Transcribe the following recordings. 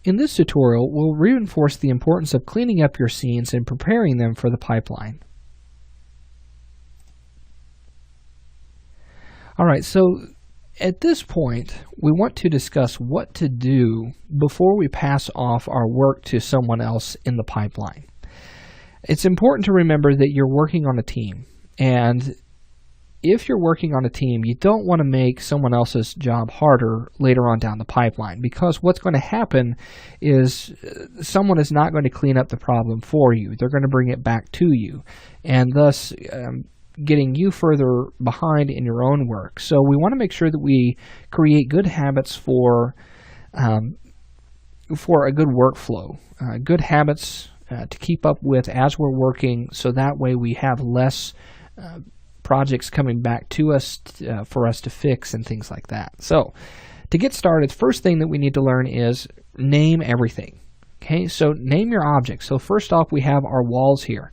In this tutorial, we'll reinforce the importance of cleaning up your scenes and preparing them for the pipeline. Alright, so at this point, we want to discuss what to do before we pass off our work to someone else in the pipeline. It's important to remember that you're working on a team, and if you're working on a team, you don't want to make someone else's job harder later on down the pipeline, because what's going to happen is someone is not going to clean up the problem for you. They're going to bring it back to you, and thus getting you further behind in your own work. So we want to make sure that we create good habits for a good workflow, good habits to keep up with as we're working, so that way we have less projects coming back to us for us to fix and things like that. So to get started, first thing that we need to learn is name everything. Okay, so name your objects. So first off, we have our walls here.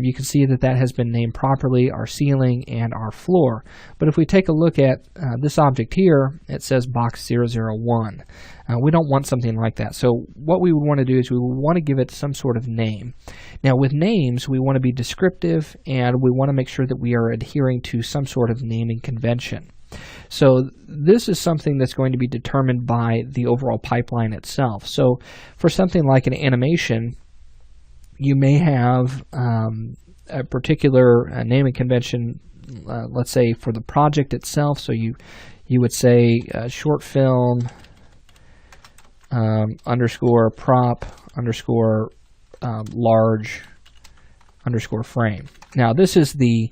You can see that that has been named properly, our ceiling and our floor. But if we take a look at this object here, it says box 001. We don't want something like that. So what we would want to do is we would want to give it some sort of name. Now with names, we want to be descriptive, and we want to make sure that we are adhering to some sort of naming convention. So this is something that's going to be determined by the overall pipeline itself. So for something like an animation, you may have a particular naming convention, let's say for the project itself. So you would say short film underscore prop underscore large underscore frame. Now this is the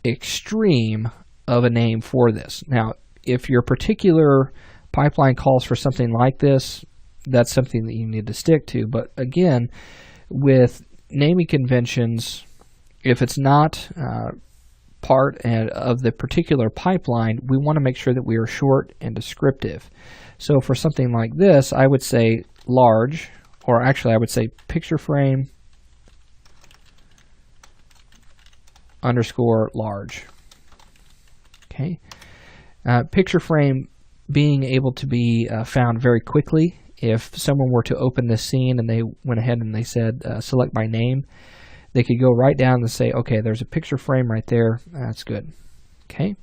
extreme of a name for this. Now if your particular pipeline calls for something like this, that's something that you need to stick to. But again, with naming conventions, if it's not part of the particular pipeline, we want to make sure that we are short and descriptive. So for something like this, I would say large, or actually I would say picture frame underscore large. Okay, picture frame being able to be found very quickly. If someone were to open this scene and they went ahead and they said select by name, they could go right down and say, okay, there's a picture frame right there. That's good. Okay.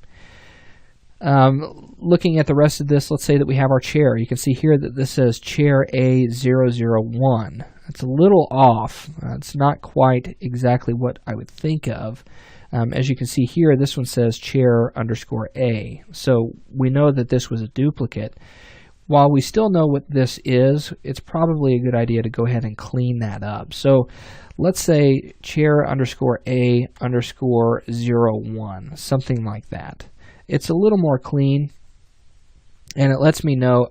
Looking at the rest of this, let's say that we have our chair. You can see here that this says chair A001. It's a little off. It's not quite exactly what I would think of. As you can see here, this one says chair underscore A. So we know that this was a duplicate. While we still know what this is, it's probably a good idea to go ahead and clean that up. So let's say chair underscore A underscore 01, something like that. It's a little more clean, and it lets me know,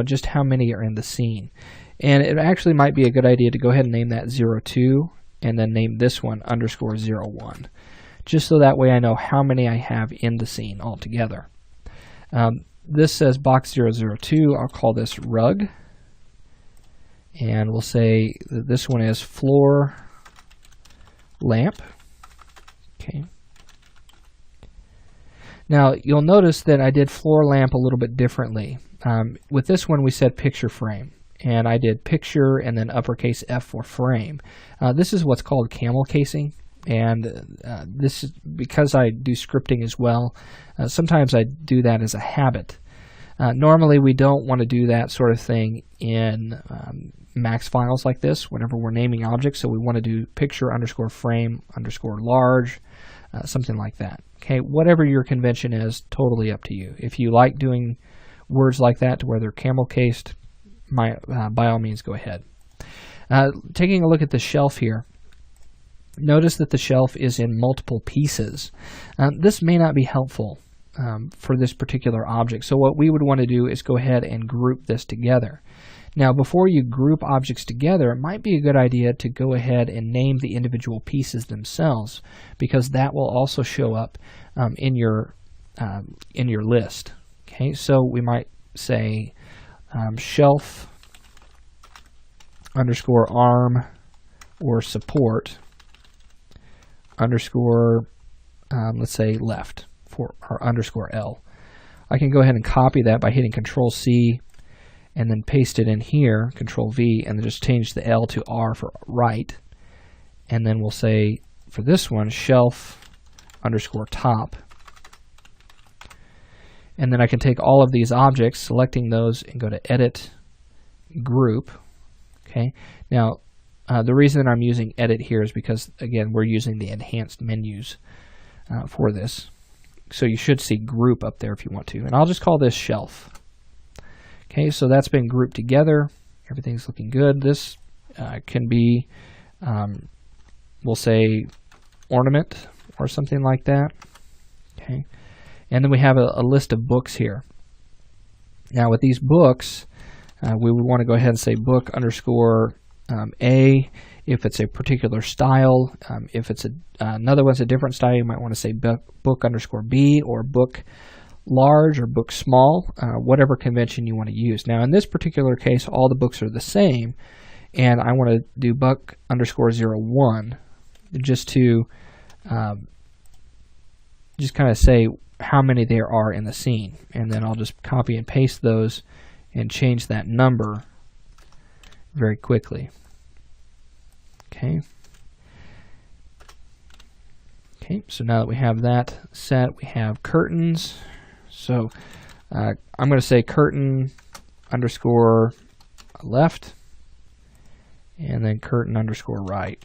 just how many are in the scene. And it actually might be a good idea to go ahead and name that 02 and then name this one underscore 01, just so that way I know how many I have in the scene altogether. This says box 002. I'll call this rug, and we'll say that this one is floor lamp. Okay. Now you'll notice that I did floor lamp a little bit differently. With this one we said picture frame, and I did picture and then uppercase F for frame. This is what's called camel casing. And this is because I do scripting as well. Sometimes I do that as a habit. Normally we don't want to do that sort of thing in max files like this whenever we're naming objects. So we want to do picture underscore frame underscore large, something like that. Okay, whatever your convention is, totally up to you. If you like doing words like that to where they're camel cased, by all means go ahead. Taking a look at the shelf here, notice that the shelf is in multiple pieces. This may not be helpful for this particular object. So what we would want to do is go ahead and group this together. Now before you group objects together, it might be a good idea to go ahead and name the individual pieces themselves, because that will also show up in your list. Okay, so we might say shelf underscore arm or support underscore, let's say left for our underscore L. I can go ahead and copy that by hitting Control C and then paste it in here, Control V, and then just change the L to R for right. And then we'll say, for this one, shelf underscore top. And then I can take all of these objects, selecting those, and go to Edit, Group. Okay. Now, the reason that I'm using Edit here is because, again, we're using the enhanced menus for this. So you should see Group up there if you want to. And I'll just call this Shelf. Okay, so that's been grouped together. Everything's looking good. This can be, we'll say, ornament or something like that. Okay, and then we have a list of books here. Now with these books, we would want to go ahead and say book underscore A if it's a particular style. If it's another one's a different style, you might want to say book underscore B, or book large or book small, whatever convention you want to use. Now in this particular case, all the books are the same, and I want to do book underscore 01 just to just kind of say how many there are in the scene, and then I'll just copy and paste those and change that number very quickly. Okay. Okay, so now that we have that set, we have curtains. So I'm going to say curtain underscore left, and then curtain underscore right.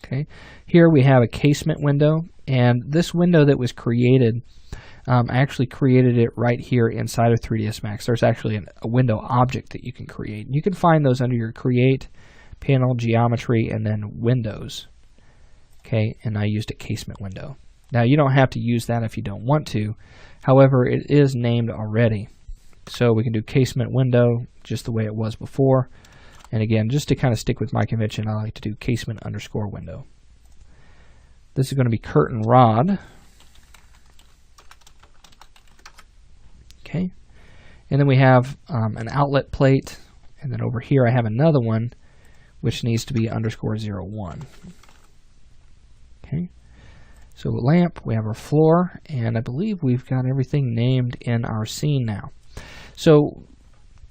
Okay, here we have a casement window, and this window that was created, I actually created it right here inside of 3ds Max. There's actually a window object that you can create. You can find those under your Create, Panel, Geometry, and then Windows. Okay, and I used a casement window. Now you don't have to use that if you don't want to. However, it is named already. So we can do casement window just the way it was before. And again, just to kind of stick with my convention, I like to do casement underscore window. This is going to be curtain rod. Okay. And then we have an outlet plate. And then over here I have another one which needs to be underscore 01. Okay. So lamp, we have our floor, and I believe we've got everything named in our scene now. So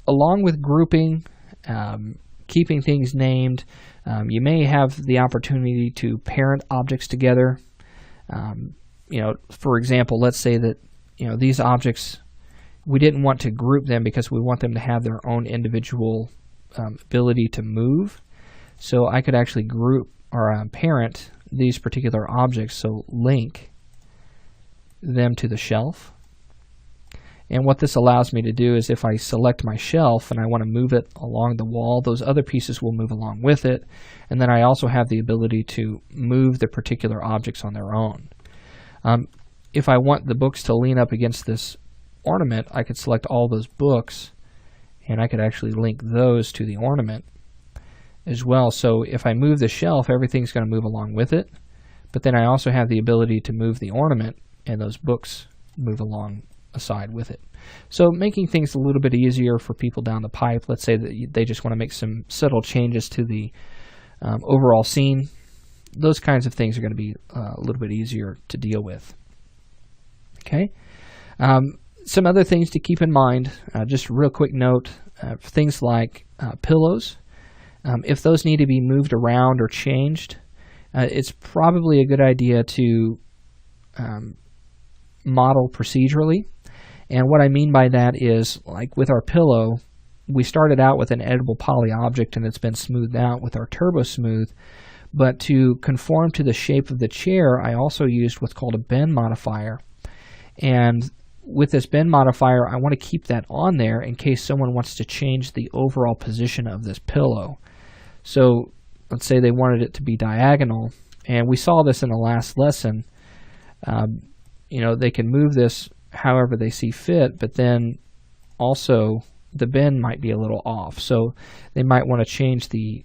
along with grouping, keeping things named, you may have the opportunity to parent objects together. For example, let's say that these objects, we didn't want to group them because we want them to have their own individual ability to move. So I could actually group or parent these particular objects, so link them to the shelf. And what this allows me to do is if I select my shelf and I want to move it along the wall, those other pieces will move along with it. And then I also have the ability to move the particular objects on their own. If I want the books to lean up against this ornament, I could select all those books and I could actually link those to the ornament as well. So if I move the shelf, everything's going to move along with it. But then I also have the ability to move the ornament and those books move along aside with it. So making things a little bit easier for people down the pipe. Let's say that they just want to make some subtle changes to the overall scene. Those kinds of things are going to be a little bit easier to deal with. Okay. Some other things to keep in mind, just a real quick note, things like pillows. If those need to be moved around or changed, it's probably a good idea to model procedurally. And what I mean by that is, like with our pillow, we started out with an editable poly object and it's been smoothed out with our Turbo Smooth. But to conform to the shape of the chair, I also used what's called a bend modifier. And with this bend modifier, I want to keep that on there in case someone wants to change the overall position of this pillow. So let's say they wanted it to be diagonal, and we saw this in the last lesson. They can move this however they see fit, but then also the bend might be a little off. So they might want to change the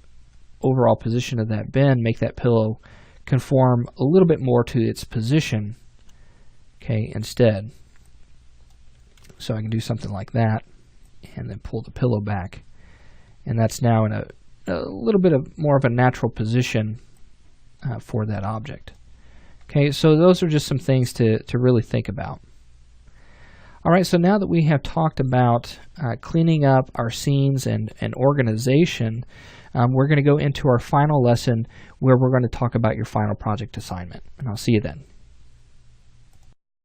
overall position of that bend, make that pillow conform a little bit more to its position, okay, instead. So I can do something like that and then pull the pillow back, and that's now in a little bit of more of a natural position for that object. Okay, so those are just some things to really think about. All right, so now that we have talked about cleaning up our scenes and organization, we're going to go into our final lesson where we're going to talk about your final project assignment. And I'll see you then.